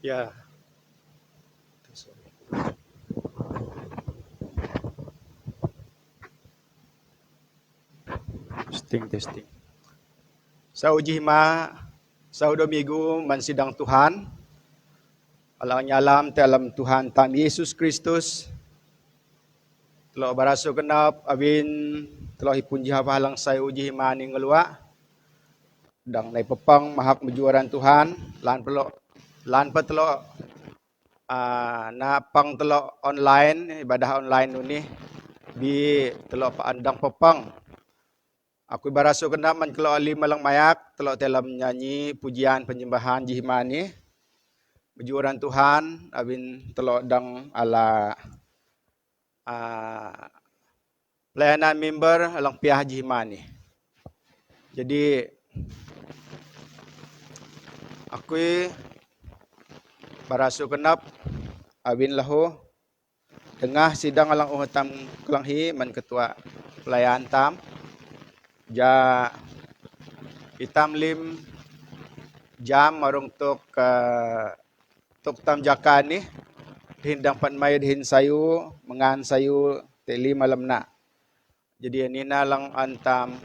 Ya, testing testing. Sa uji hima, sa Domingo mansidang Tuhan, alang nyalam te alam Tuhan tam Yesus Kristus, telo baraso kenap awin telo hipunji halang saya uji hima ni ngelua, dang nai pepang mahak mejuaran Tuhan, lan pa telo na pang telo online, ibadah online ni, di telo pa andang pepang. Aku baraso kenap man kelo alim malang mayak, telo telam nyanyi pujian penyembahan jihimani. Mejuaran Tuhan, abin telo dang ala pelayanan member alang piah jihimani. Jadi aku baraso kenap abin lahu tengah sidang alang uhatam kelanghi man ketua pelayan tam. Ja hitam lim jam marung tok tam jaka ni hindang pan may hin sayu mengan sayu teli malam na. Jadi ini na lang antam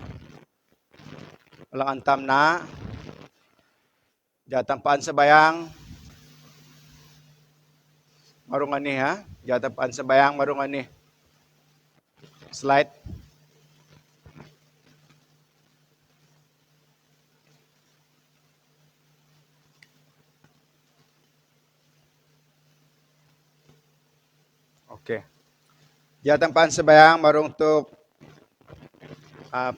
na jatampaan sebayang marung ani ha, jatampaan sebayang marung ani. Slide. Oke. Jatampaan sebayang marung tuk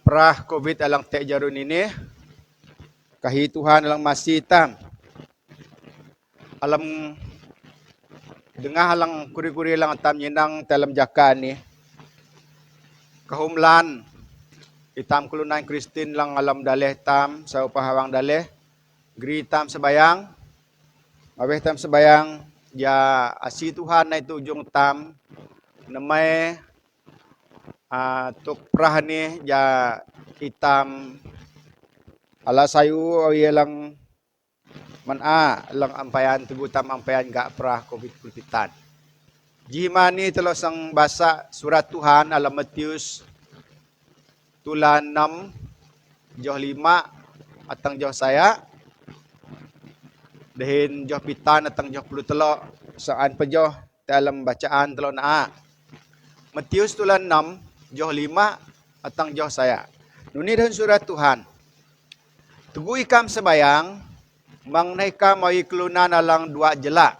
perah COVID alang tek jarun ini. Kahi Tuhan alang masih tam. Alam dengah alang kuri-kuri alang tam nyenang dalam jaka ni. Kahumlan itam kulunan Kristin lang alam daleh tam sa upahawang daleh. Gri tam sebayang. Maweh tam sebayang. Ya asi Tuhan na itu ujung tam. Namai tuk perah ni ya itam ala sayu awilang mana lang ampayan tugu tam ampayan gak perah COVID-19. Jihimani telo sang basa surat Tuhan alam Matius tulan 6 joh 5 atang joh saya dehin joh pitan atang joh 10 telo saan pejoh dalam bacaan telo naa. Matius tulan 6 joh 5 atang joh saya. Nuni dehin surat Tuhan. Tugu ikam sebayang mang naikam ay klunan alang dua jela.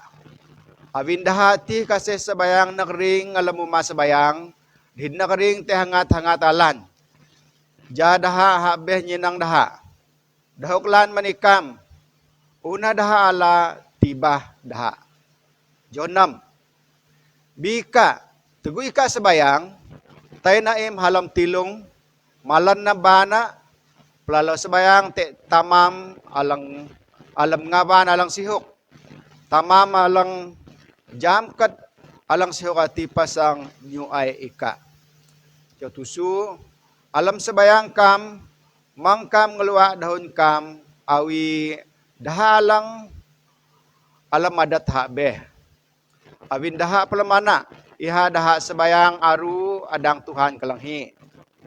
Awin dahati kasih sebayang nakring alam mo masabayang din nakring te hangat-hangat alan. Ja daha habeh nyinang daha. Dahoklan manikam. Una daha ala tibah daha. Jonam. Bika. Tugu ika sebayang. Tayo naim halam tilong. Malan na bana. Pelalo sebayang te tamam alam ngaban alang sihok. Tamam alang jam kat alang siya kati pasang new ay ika. Tiyo tusu, alam sabayang kam, mangkam ngalua dahon kam, awi dahalang alam madat habe. Awin daha pelemana, iha daha sabayang aru adang Tuhan kalanghi.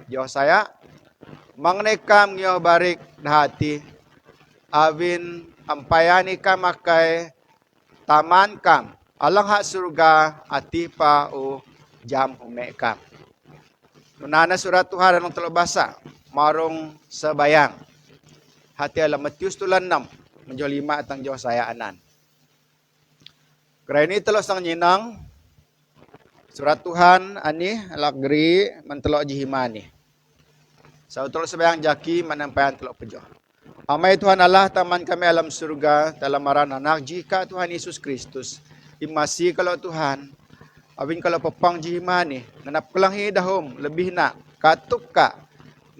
Yo saya, mangnay kam ngiyo barik dahati, awin ampayani kam makay taman kam, alang ha surga ati pa o jam hume kam. Nunana surat Tuhan anong talabasa, marong sabayang. Hati alam Matius tulan 6, menjo 5 atang jo saya anan. Kaya ini telos ang nyinang, surat Tuhan ani alagri mentelok jihimani. Sa utol sabayang jaki manampayan telok pejo. Amay Tuhan Allah taman kami alam surga dalam maran anak jika Tuhan Yesus Kristus. Imasi kalau Tuhan, awin kalau pepang jihimani, nanap kelang dahom lebih nak katuk ka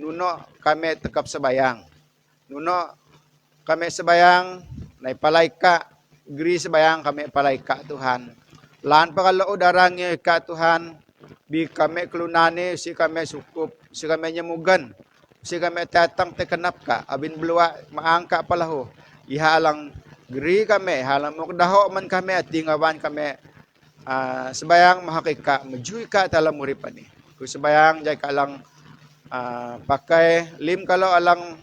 nuno kami tekap sebayang. Nuno kami sebayang naik palaika geri sebayang kami palaika Tuhan. Lan pa kalau darangnya ka Tuhan bi kami kelunane si kami sukup si kami nyemugan si kami tatang tekenap ka abin belua maangka palahu iha alang geri kami halang mo daho man kami at tingawan kami sebayang mahakika majui ka dalam uripan ni. Ku sebayang jay ka lang pakai lim kalau alang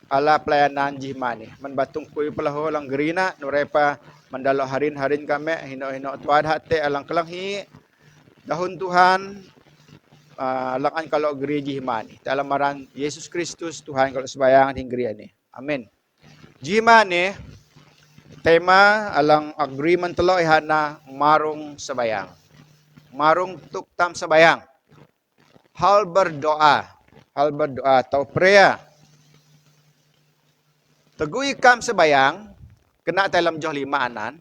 ala pelayanan jihmani. Man batung kuy palaho lang gerina nurepa mandalo harin-harin kami hino-hino tuad hati alang kelanghi dahon Tuhan alangan kalau geri jihmani. Dalam maran Yesus Kristus Tuhan kalau sebayang hinggri ani. Amin. Jihmani tema alang agreement telo ihana marong sabayang. Marong tuktam sabayang. Hal berdoa atau prayer. Tegui kam sabayang kena dalam joh 5 anan.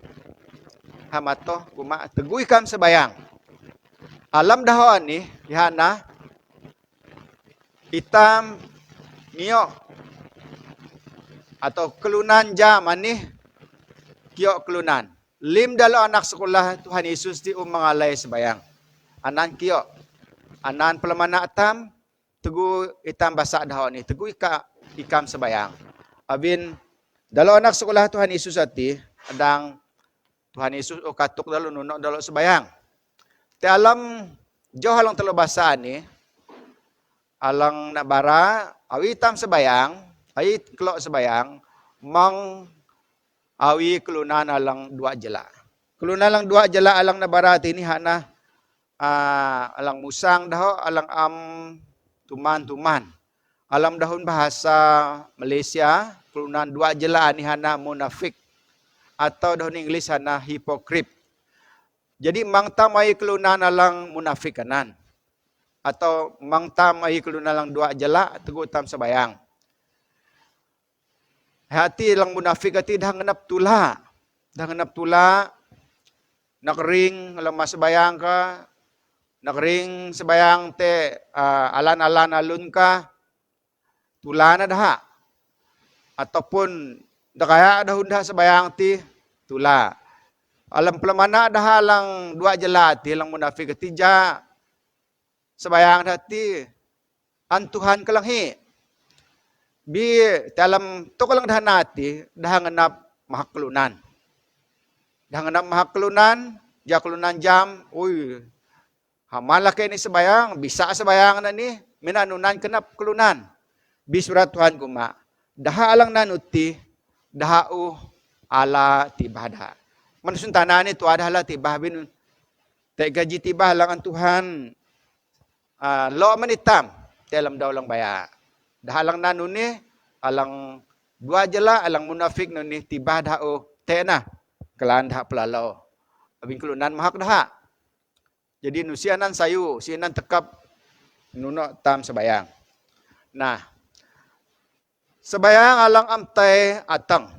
Hamato kuma tegui kam sabayang. Alam dahoan ni ihana hitam niyo atau kelunan jam ani kio kelunan. Lim dalo anak sekolah Tuhan Yesus di mangalay sebayang. Anan kio. Anan pelemana atam. Tegu itam basak dahon ni. Tegu ikam sebayang. Abin dalo anak sekolah Tuhan Yesus ati. Adang Tuhan Yesus o katuk dalo nuno dalo sebayang. Ti alam jauh halang telo basaan ni. Alang nabara. Awi itam sebayang. Awi kelok sebayang. Mang awi kelunan alang 2 jela. Kelunan alang 2 jela alang nabarati ini hana alang musang daho alang tuman-tuman. Alam dahon bahasa Malaysia kelunan 2 jela ni hana munafik atau dahon English hana hypocrite. Jadi mangtam ai kelunan alang munafik kanan. Atau mangtam ai kelunan alang 2 jela teguh tam sebayang. Hati lang munafik hati dah ngenap tula. Dah ngenap tula. Nakring alam masabayang ka. Nakring sebayang te alan-alan alun ka. Tula na daha. Ataupun kaya dahun dah sebayang ti tula. Alam pelamana dah lang 2 jelati lang munafik hati ja. Sebayang hati. An Tuhan kalanghi. Bi dalam to lang dah nati dah nganap mahaklunan. Dah nganap mahaklunan, jaklunan jam, uy. Hamala kay ni sebayang, bisa sebayang na ni, minanunan kenap klunan. Bi surat Tuhan kuma, daha alang nanuti, daha ala tibada. Manusun tanani tu adalah tibah bin te gaji tibah lang ang Tuhan. Lo manitam dalam daw lang baya. Dahalang nanuni, alang 2 jela, alang munafik nuni, tiba dao, tena, kelan dah pelalaw. Abing kelunan mahak dah. Jadi nusianan sayu, sianan tekap, nuno tam sebayang. Nah, sebayang alang amtay atang.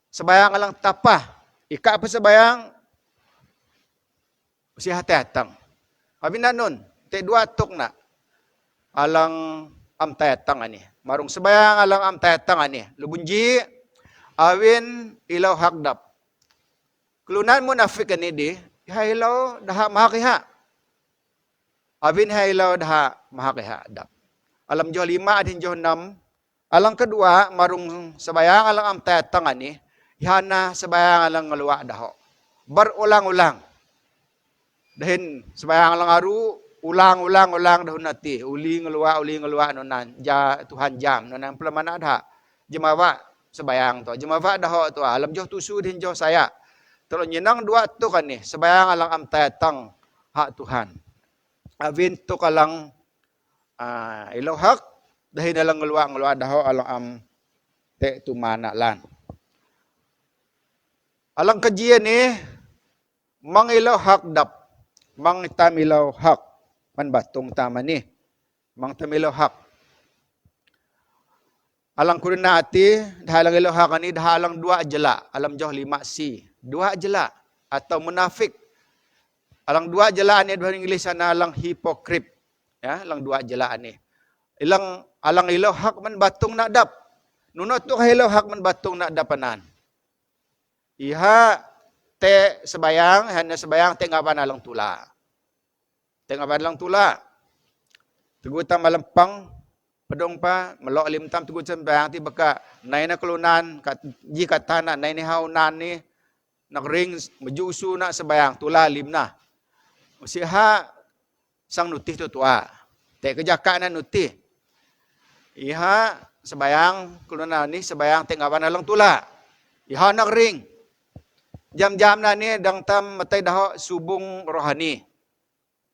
Sebayang alang tapah. Ika apa sebayang? Si hati atang. Abing nanun, te 2 tok na. Alang amtay atang ani. Marung sebayang alang amtay atang ani. Lubunji awin ilaw hakdap. Kelunan munafik ani di Ihailaw daha mahakiha. Abin ihailaw daha mahakiha dap. Alam jo 5 adin jo 6. Alang kedua marung sabayang alang am tatangan ni. Ihana sabayang alang ngalwa daho. Berulang-ulang. Dahin sabayang alang aru ulang dahun nati. Uli ngalwa nonan. Ja Tuhan jam nonan pelamana dah. Jemawa sabayang to. Jemawa daho to. Alam jo tusu din jo saya. Terus nyenang dua tu kan ni. Sabayang alang am tatang hak Tuhan. Abin tu kalang ilaw hak. Dahil nalang ngalwa daho alang am te tumana lan. Alang kajian ni mangilaw hak dap. Mang tamilaw hak. Man batong tama ni. Mang tamilaw hak. Alang kurin na ati, dahalang ilaw hak ni, dahalang 2 jela. Alam jauh 5C. 2 jela. Atau munafik. Alang 2 jela ni, bahasa Inggeris na alang hypocrite. Ya, alang 2 jela ni. Alang ilaw hak man batong na dap. Nunot tu ilaw hak man batong na dapanan. Iha te sebayang, hanya sebayang te ngapan alang tula. Te ngapan alang tula. Tegutam malempang, pedong pa, melok limtam tegutam sebayang ti baka nai na kelunan, ji katana nai ni haunan ni, nakring mejusu na sebayang, tula limna. Usiha sang nutih tu tua. Te kejaka na nutih. Iha sebayang kelunan ni, sebayang te ngapan alang tula. Iha nakring. Jam-jam na ni dang tam matay daho subong rohani.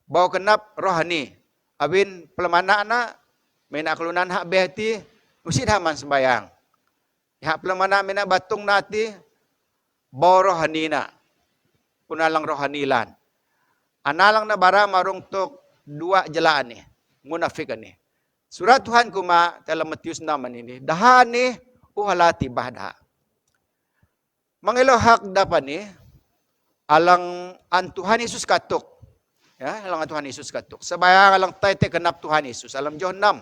Bau kenap rohani. Abin pelemana na may naklunan hak behti usid haman sembayang. Hak pelemana may batong nati bau rohani na. Kunalang rohanilan. Analang na bara marung tok 2 jelaan ni. Munafik ni. Surat Tuhan kuma dalam Matius 6 ini. Daha ni uhalati bahda. Mangilaw hak dapat ni alang an Tuhan Yesus katuk. Ya, alang an Tuhan Yesus katuk. Sabayang alang tay te kenap Tuhan Yesus. Alam John 6.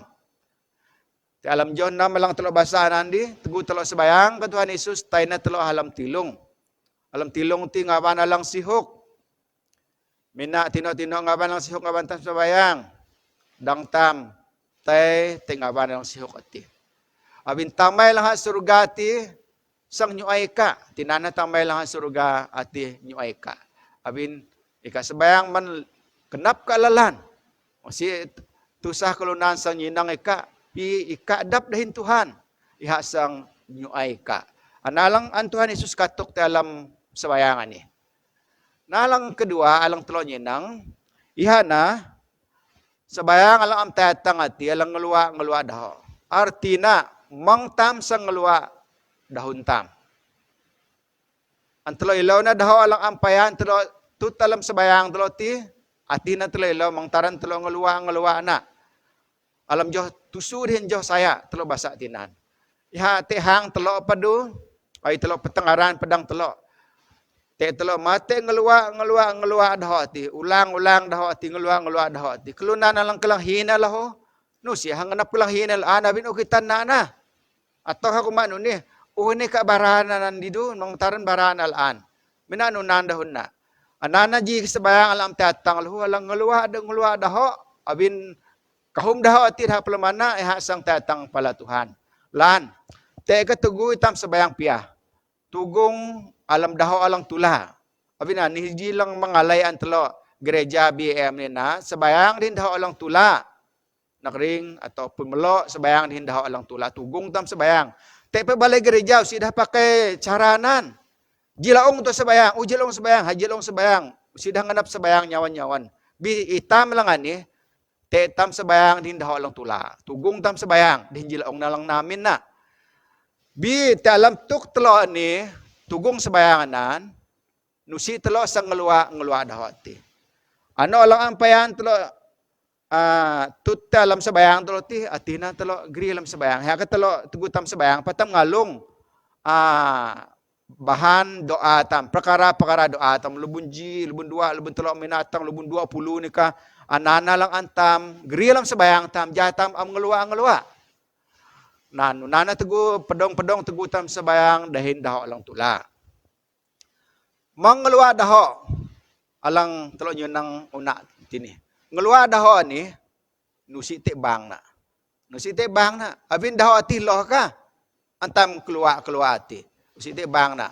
Te alam John 6 alang telo basaan di, tegu telo sabayang ke Tuhan Yesus tay na telo alam tilong. Alam tilong ti ngapan alang sihok. Mina tino-tino ngapan alang sihok ngapan tam sabayang. Dang tam tay te ngapan alang sihok ati. Abin tamay lang ha surga ti sang nyuay ka, tinana tambay lang ang suruga ati nyuay ka. Abin, ika sabayang man kenap kaalalan. O si tusah kalunan sang nyinang ika, ika adap dahin Tuhan. Iha sang nyuay ka. Analang ang Tuhan Yesus katok ti alam sabayangan ni. Nalang kedua, alang telo nyinang, iha na, sabayang alang am tatang ati, alang ngeluwa daho. Artina, mangtam sang ngeluwa dahon tam. Ang telo ilaw na daho alang ampayan, telo tutalam sabayang telo ti, ati na telo ilaw, mangtaran telo ngeluwa na. Alam jo, tusurin jo saya, telo basa tinan. Iha te hang telo padu, ay telo petengaran pedang telo. Te telo mate ngeluwa daho ti, ulang daho ti, ngeluwa daho ti. Kelunan alang kelang hina laho, no siya hanganap kelang hina, anabin ukitan na. Atau aku manu ni, ni ka barana nandido, mangtaran barana alaan. Minano nandahon na. Anana ji sabayang alam tatang lahu alang ngeluwa daho, abin kahum daho ati ha pelamana sang tatang pala Tuhan. Lan, te katugu itam sabayang pia. Tugong alam daho alang tula. Abin na, nihiji lang mangalay ang telo gereja BM ni na, sabayang din daho alang tula. Nakring atau pemelo sabayang din daho alang tula. Tugong tam sabayang. Te balay gereja sudah pakai caranan. Jilaong to sabayang, jilaong sabayang, hajilaong sabayang. Sudah nganap sabayang nyawan-nyawan. Bi itam lang ani, te tam sabayang din daho alang tula. Tugong tam sabayang, din jilaong na lang namin na. Bi te alam tuk telo ani, tugong sabayanganan, nusi telo sang ngeluwa daho ati. Ano alang ampayan telo tut alam sabayang telo ti atina telo gri alam sabayang ha telo tugutam sabayang patam ngalung bahan doa tam perkara doa tam lubun 2 lubun 3 minatang lubun 20 ni ka anana lang antam gri alam sabayang tam jatam am ngeluwa nana tugu pedong tugutam sabayang dahin daho alang tula mangeluwa daho alang telo nyo nang una tini. Ngelua daho ni, nusi te bang na. Nusi te bang na. Abin daho ati loh ka. Antam keluar ati. Nusi te bang na.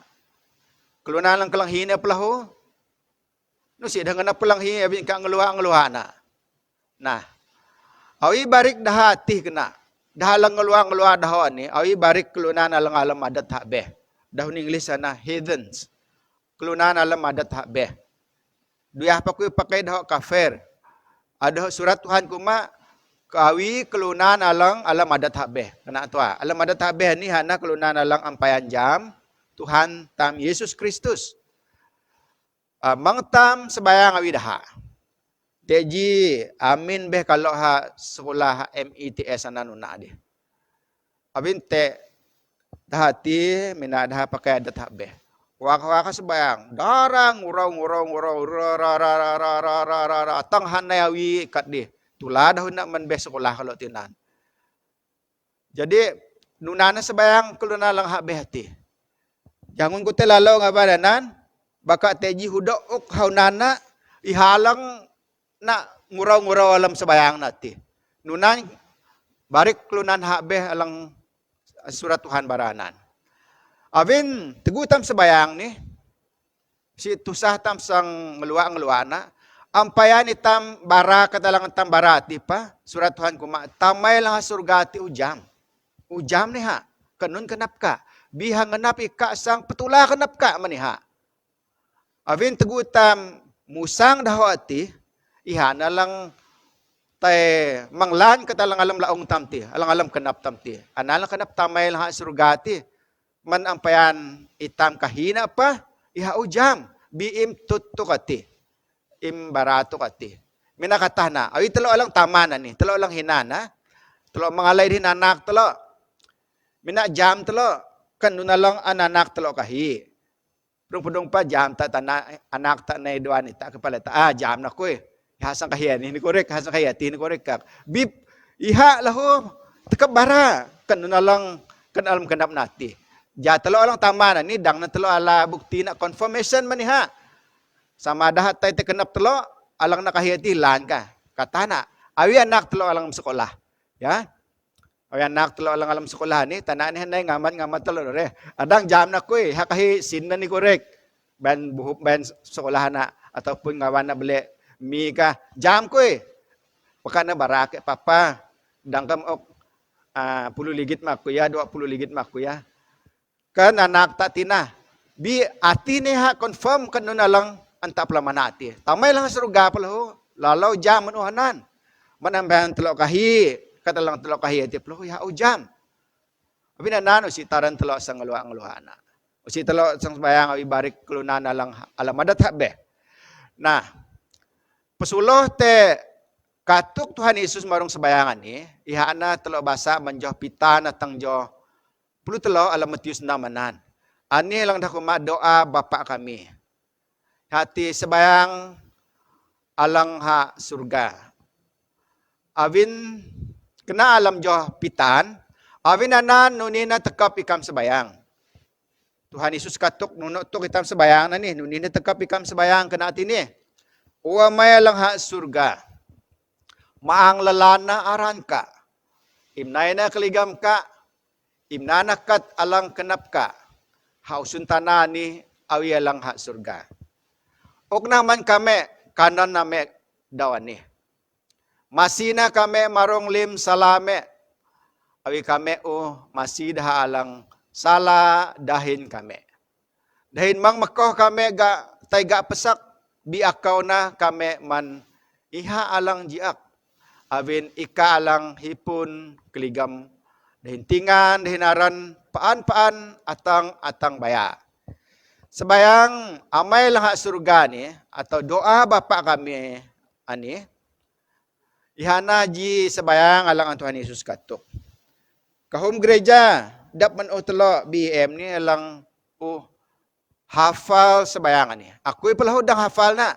Keluar lang kelang hina pelahu. Nusi dah ngena pelang hina abin ka ngelua na. Nah, awi barik dah hati kena. Dah lang ngelua daho ni, awi barik kelunan alang alam adat hak beh. Dah ni English sana heathens. Kelunan alam adat hak beh. Dia pakai dah kafir. Ada surat Tuhan kuma kawi kelunan alang alam adat hak beh. Kena tua. Alam adat hak beh ni hana kelunan alang ampayan jam Tuhan tam Yesus Kristus. Mangtam sebayang awi dah. Teji amin beh kalau ha sekolah MITS ana nuna dia. Abin te dah hati mina dah pakai adat hak beh. Waka sebayang darang urang tang hanai awi kat dia. Tulah dah nak men beh sekolah kalau tinan. Jadi nunana sebayang keluna lang hak beh hati. Jangan ku telalau ngapa danan baka teji hudok uk haunana ihalang nak ngurau alam sebayang nanti. Nunan barik kelunan hak beh alang surat Tuhan baranan. Abin teguh tam sebayang ni. Si tusah tam sang ngelua-ngeluana. Ampayan itam bara katalang tam barati pa. Surat Tuhan kuma. Tamay lang surga ti ujam. Ujam ni ha. Kanun kenap ka. Bihang kenap ika sang petula kenap ka maniha. Abin teguh tam musang dahwati. Ihana lang tay manglan katalang alam laong tamti. Alang kenap tamti. Analang kenap tamay lang surgati. Man ampayan itam kahina pa. Iha ujam. Biim tutto kati. Im barato kati. Minakatah na. Awi talo alang tama na ni. Talo alang hinana. Talo mangalay din anak talo. Mina jam talo. Kanuna lang ananak talo kahi. Pudong pa jam ta anak ta na iduan ita kapalata. Jam na ko eh. Hasang kahiyan, ini korek, hasang kahiyan, ini korek kak. Bip, iha lahu, tekap bara, kan nalang, kan alam kenap nati. Ja telo alang tama na ni, dang na telo ala bukti na confirmation maniha. Sama dahat tayo te kenap telo, alang nakahiyati lan ka. Kata na, awi anak telo alang sekolah. Ya, awi anak telo alang sekolah ni, tanaan ni hanay ngamat telo re. Adang jam na ko eh, hakahi sin na ni korek. Ben buhuk ben sekolah na, ataupun ngawan na beli Mika jam ko eh. Baka na barake papa. Dangkam ok 10 ligit makuya, 20 ligit makuya. Kan anak tatina. Bi ati ni ha confirm kan na lang anta plamanati. Tamay lang surga pala ho. Lalaw jam manuhanan. Manambahan telo kahi. Katalang telo kahi ati pala ho ya jam. Abi na nano si taran telo sang ngeluha-ngeluhana. O si telo sang bayang ibarik kelunana lang alamadat habbe. Nah, pesuloh te katuk Tuhan Yesus marung sebayangan ni, ihana telo basa menjoh pita na tangjoh puluh telo alam Matius namanan. Ani lang dah kuma doa Bapa kami. Hati sebayang alang ha surga. Awin kena alam joh pitan, awin anan nunina tekap ikam sebayang. Tuhan Yesus katuk nunuk tuk itam sebayang na ni, nunina tekap ikam sebayang kena hati ni. Uwa maya lang ha surga. Maang lalana aran ka. Imnay na kaligam ka. Imnanakat alang kenap ka. Hausun tanani awi alang ha surga. Og naman kami kanan name dawan ni. Masina kami marong lim salame. Awi kami masih dah alang sala dahin kami. Dahin mang makoh kami ga tayga pesak. Bi akaw na kami man iha alang jiak. Awin ika alang hipun keligam. Dahintingan, dahinaran, paan atang baya. Sebayang amay lang ha surga ni, atau doa Bapa kami ani, ihana ji sebayang alang ang Tuhan Yesus katuk. Kahum gereja, dap man telo BM ni alang hafal sebayangan ni. Aku pala hodang hafal na.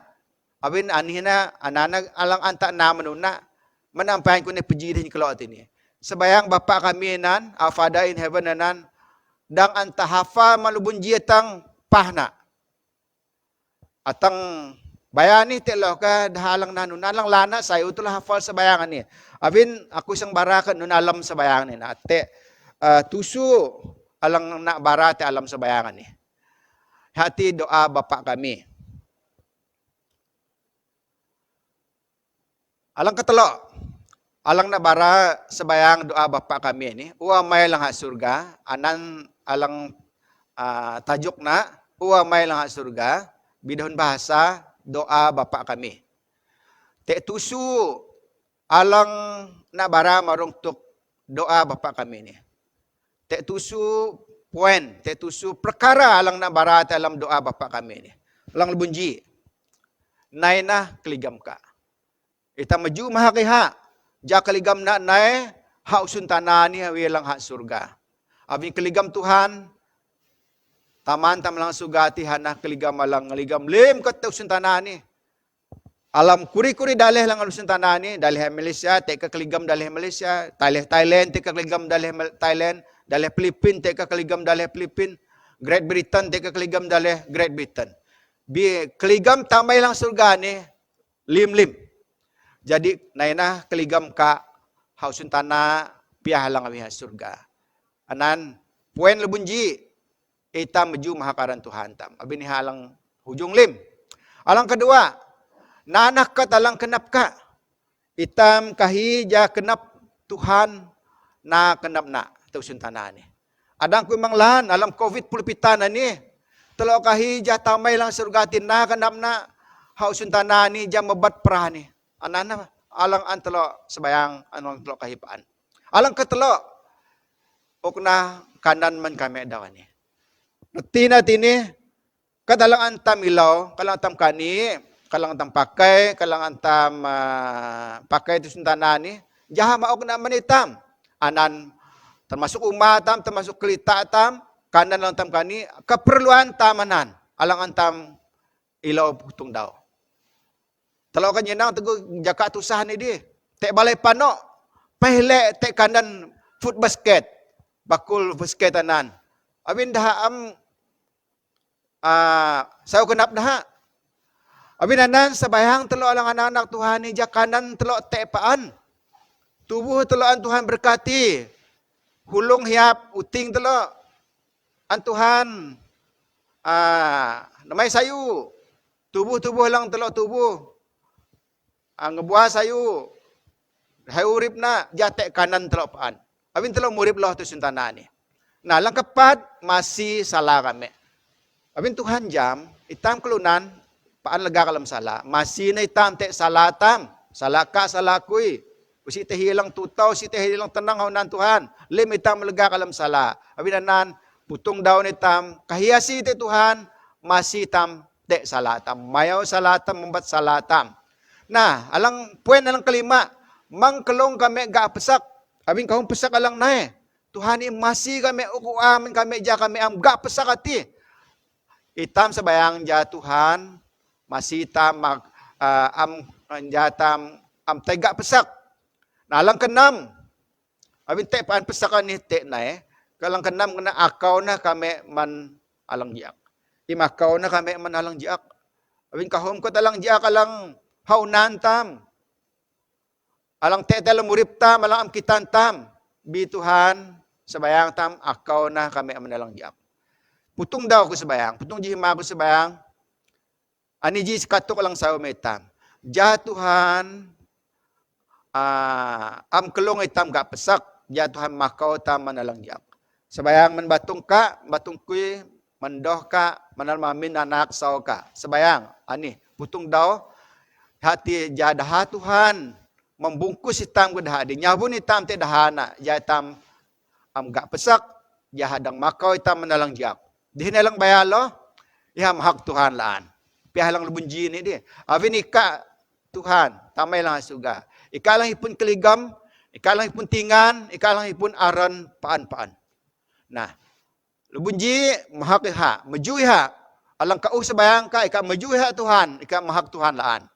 Abin anina ananag alang anta na manuna. Manampayan ko ni pejirin kalau ini. Sebayang Bapa kami nan, our Father in heaven nan, dang anta hafal malubun jiatang pahna. Atang Bayani telo ka dahalang na nunalang lana sayo utulah hafal sa bayangan ni. Abin ako isang baraka nunalam sa bayangan ni na te tusu alang na barate alam sa bayangan ni. Hati doa Bapa kami. Alang katelo. Alang na bara sa bayang doa Bapa kami ni. Uwa may lang ha surga. Anan alang tajuk na. Uwa may lang ha surga. Bidahon bahasa doa Bapa kami. Te tusu alang na bara marungtuk doa Bapa kami ni. Te tusu poin, te tusu perkara alang na bara alam doa Bapa kami ni. Alang lebunji. Nay na keligam ka. Ita maju mahakiha. Ja keligam na nay ha usun tanani hawilang ha surga. Abing keligam Tuhan taman tam lang sugati hana keligam alang ngeligam lim kat usun tanani. Alam kuri-kuri dalih lang usun tanani, dalih Malaysia, te ka keligam dalih Malaysia, dalih Thailand, te ka keligam dalih Thailand, dalih Filipin, te ka keligam dalih Filipin, Great Britain, te ka keligam dalih Great Britain. Bi keligam tamay lang surga ni lim-lim. Jadi naina keligam ka hausun tanah piah lang awi surga. Anan poin lebunji itam meju mahakaran Tuhan tam. Abin halang hujung lim. Alang kedua, nanak ka talang kenap ka. Itam kahija kenap Tuhan na kenap na tausun tanah ni. Adang ku manglan alam COVID pulpitan ni. Telo kahija tamay lang surgatin na kenap na hausun tanah ni jam mebat perah ni. Anana alang antelo sebayang anong telo kahipaan. Alang ketelo okna kanan man kami daw ni. Tina tini kadalang antam ilaw, kalang antam kani, kalang antam pakai, kalang antam pakai itu suntanani, jaha maok na manitam. Anan termasuk umatam, termasuk kelita tam, kanan lang tam kani, keperluan tamanan, alang antam ilaw putung daw. Kalau kan yenang teguh jaka tusah ni dia. Tek balai panok, pehle tek kanan foot basket, bakul basket anan. Abin dah saya kenap dah. Abin anan sabayang telo alang anak-anak Tuhan ni jakanan telo tek paan. Tubuh telo an Tuhan berkati. Hulung hiap uting telo an Tuhan namai sayu. Tubuh-tubuh lang telo tubuh. Ngebuah sayu. Hai urip na jatek kanan telo paan. Abin telo murip loh tu suntana ni. Nah, lang kepat masih salah kami. Abin Tuhan jam, itam kelunan, paan lega kalam salah. Masih na itam tek salah tam. Salah ka, salah kui. Si teh hilang tutau, si teh hilang tenang haunan Tuhan. Lim itam lega kalam salah. Abin anan, putung daun itam. Kahiasi te Tuhan, masih tam tek salah tam. Mayaw salah tam, membat salah tam. Nah, alang poin alang kelima, mangkelong kami gak pesak. Abin kahong pesak alang nae. Tuhan ini masih kami ukuamin kami ja kami gak pesak hati. Itam sebayang ja Tuhan masih tam jatam tegak pesak. Nah alang keenam. Abin tek paan pesakan ni tek nae. Kalang keenam kena akau na kami man alang jiak. Imakau na kami man alang jiak. Abin kahom ko talang jiak alang haunan tam. Alang tek talang murip tam alang amkitan tam. Bi Tuhan sebayang tam akau na kami manalang jiak. Putung daw ko sebayang, putung jihima ko sebayang. Ani ji katok lang sa umetam. Ja Tuhan am kelong itam gak pesak, ja Tuhan makau tam manalang jiak. Sebayang man batung ka, batung kui mandoh ka, manal mamin anak saw ka. Sebayang ani putung daw hati ja dah Tuhan membungkus hitam ke dah. Nyabun hitam te dahana, ja tam am gak pesak, ya hadang makau itam menalang jiak. Dihin lang bayalo, ya mahak Tuhan laan. Pihak lang lebunji ni dia. Avin ika Tuhan, tamay lang suga. Ika lang ipun keligam, ika lang ipun tingan, ika lang ipun aran paan-paan. Nah, lebunji mahak iha, maju iha. Alang kau sebayang ka, ika maju iha Tuhan, ika mahak Tuhan laan.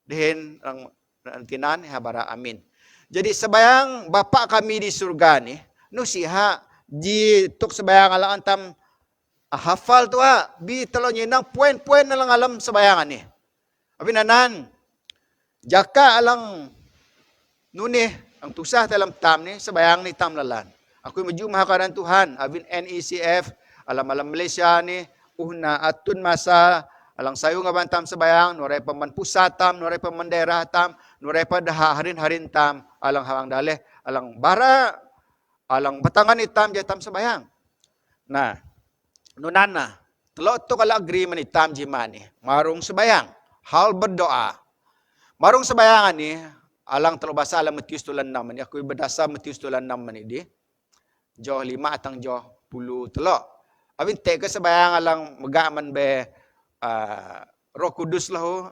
Dihin lang tinan, iha bara amin. Jadi sebayang Bapa kami di surga ni, nusiha di tuk sebayang alang antam hafal tu bi telo nyenang poin-poin na lang alam sebayangan ni. Abi nanan, jaka alang nuni, ang tusah dalam tam ni, sabayang ni tam lalan. Ako'y medyo mahakaran Tuhan, abin NECF, alam-alam Malaysia ni, uhna atun masa, alang sayo nga bantam sabayang, nuray pa man pusatam, nuray pa man daeratam, nuray pa daha harin-harin tam, alang hawang dale, alang bara, alang batangan itam, jatam sabayang. Nah, nunan na, telo to kala agreement itam jimani, marong sabayang, hal berdoa. Marong sabayangan ni, alang telo basa alam Matius tulan 6 ni, ako'y berdasa Matius tulan 6 ni di. Joh 5 atang joh 10 telo. Abin teka sabayang alang magaman be Roh Kudus lahu,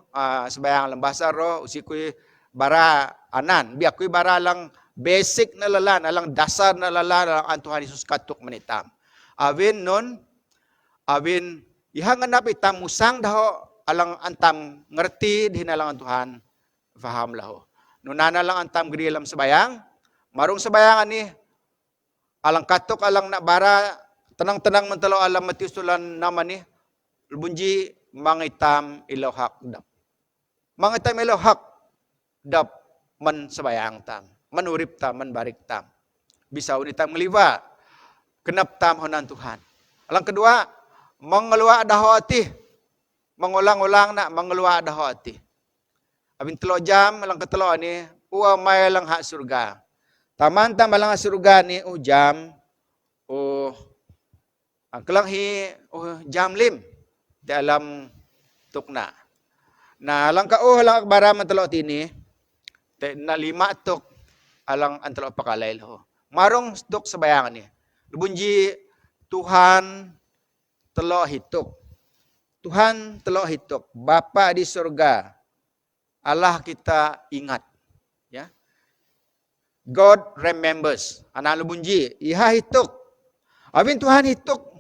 sabayang alang basa roh, usiko'y bara anan. Bi ako'y bara lang basic na lalan, alang dasar na lalan, alang ang Tuhan Yesus katuk manitam. Abin nun, abin ihangan na itam musang daho, alang antam ngerti di hinalang ang Tuhan, faham lahu. Nunana lang antam geri alam sabayang, marong sabayangan ni, alang katok alang nak bara, tenang-tenang mentalo alam Matius tulan nama ni, lubunji mangitam ilaw hak dap. Mangitam ilaw hak dap man sabayang tam, manurip tam, manbarik tam. Bisa unitam ngeliwa, kenap tam honan Tuhan. Alang kedua, mengeluak daho hati, mengulang-ulang nak mengeluak daho hati. Abin telo jam alang ketelo ni, may lang hak surga. Taman tam alang surga ni jam kelang hi jam 5 di alam tukna. Na alang ka alang bara matelo tini te na 5 tuk alang antelo pakalay lo. Marong tuk sabayangan ni. Lubunji Tuhan telo hituk. Tuhan telo hituk. Bapa di surga. Allah kita ingat. Ya. God remembers. Anak lubunji. Iha hituk. Abin Tuhan hituk.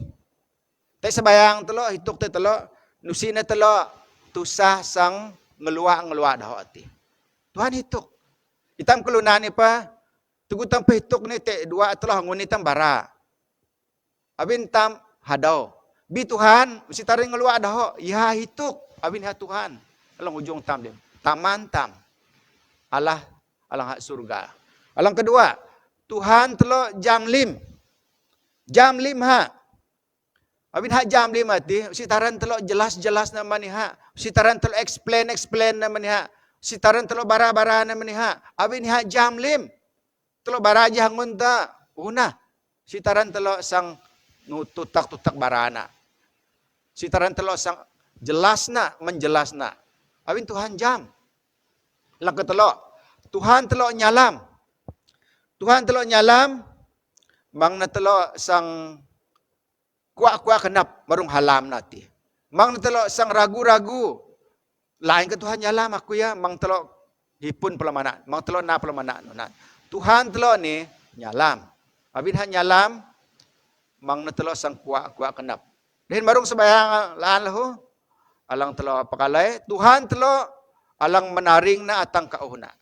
Tay sabayang telo, hituk tay telo. Nusina telo. Tusah sang ngeluak daho ati. Tuhan hituk. Itam kelunan ni pa. Tugutang pahituk ni te dua telo ngunitam bara. Abin tam hadaw. Bi Tuhan. Mesti taring ngeluak daho. Iha hituk. Abin ha Tuhan. Alang ujung tam dia. Taman tam. Allah alang hak surga. Alang kedua, Tuhan telo jam 5. Jam 5 ha. Abin hak jam 5 ti, sitaran telo jelas-jelas nama ni ha. Sitaran telo explain nama ni ha. Sitaran telo bara-bara nama ni ha. Abin hak jam 5. Telo bara aja hangun ta. Una. Sitaran telo sang nututak-tutak barana. Sitaran telo sang jelasna, menjelasna. Abin Tuhan jam. Lang ketelo, Tuhan telo nyalam. Tuhan telo nyalam, mang na telo sang kuak-kuak kenap marung halam nati. Mang na telo sang ragu-ragu. Lain ke Tuhan nyalam aku ya, mang telo hipun pelamana, mang telo na pelamana nunat. Tuhan telo ni nyalam. Abin ha nyalam, mang na telo sang kuak-kuak kenap. Dan marung sabayang laan lahu, alang telo pakalay, Tuhan telo alang menaring na atang kauna.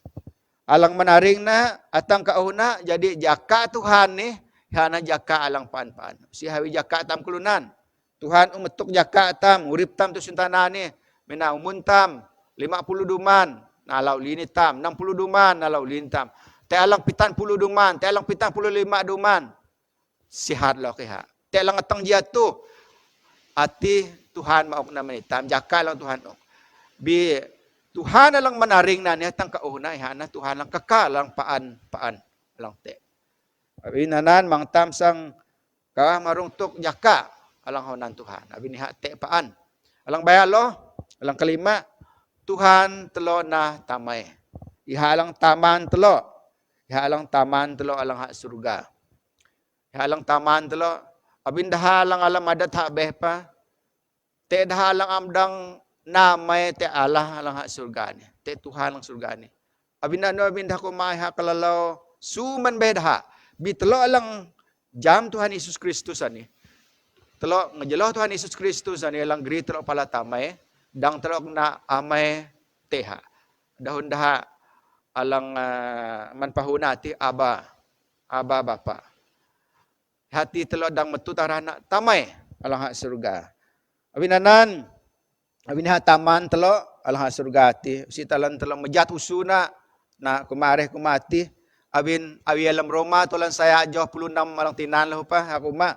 Alang menaring na atang kauna, jadi jaka Tuhan ni, hana jaka alang paan-paan. Si hawi jaka tam kulunan. Tuhan umetuk jaka tam, urip tam tu suntana ni, mina umuntam, 50 duman, nalau lini tam, 60 duman, nalau lini tam. Te alang 70 duman, te alang 75 duman. Sihat lo keha. Te alang atang jatuh, ati Tuhan maok naman itam, jaka lang Tuhan ok. Bi Tuhan lang manaring na niya tang kauna ihana Tuhan lang kakalang paan lang te. Abi nanan mang tamsang ka marung tuk jaka alang honan Tuhan. Abi ni te paan. Alang bayalo, alang kelima Tuhan telo na tamay. Iha alang taman telo. Iha alang taman telo alang hak surga. Iha alang taman telo abin daha alang alam adat hak beh pa. Te daha alang amdang namay te Allah lang hak surga ni. Te Tuhan lang surga ni. Abin na no abin dah ko maha kalalaw suman bedah. Bi telo alang jam Tuhan Yesus Kristus ani. Telo ngejelo Tuhan Yesus Kristus ani lang gri telo pala tamay dang telo na amay teha. Dahon daha alang manpahuna ti aba bapa. Hati telo dang metutarana tamay alang hak surga. Abin nanan abin ha taman telo alang surga ti. Si talan talang majat usuna na kumati. Awi alam Roma tulan saya 26 alang tinanlah pa ako ma.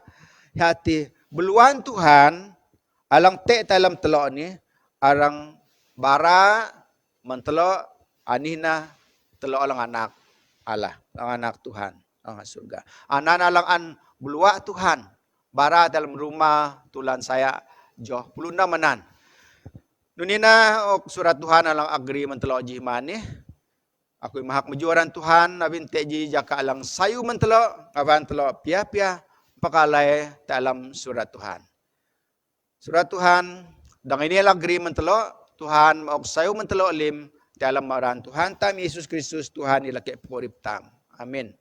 Hati beluan Tuhan alang te talam telo ni arang bara mentelo anina telo alang anak Allah, alang anak Tuhan, alang surga. Anan alang an belua Tuhan, bara dalam rumah tulan saya 26 manan. Nunina surat Tuhan alang agreement telo jimani. Aku mahak majuaran Tuhan nabin teji jaka alang sayu mentelo aban telo pia-pia pakalay dalam surat Tuhan. Surat Tuhan dang ini agreement telo Tuhan maok sayu mentelo lim dalam maran Tuhan tam Yesus Kristus Tuhan ilake porip tam. Amin.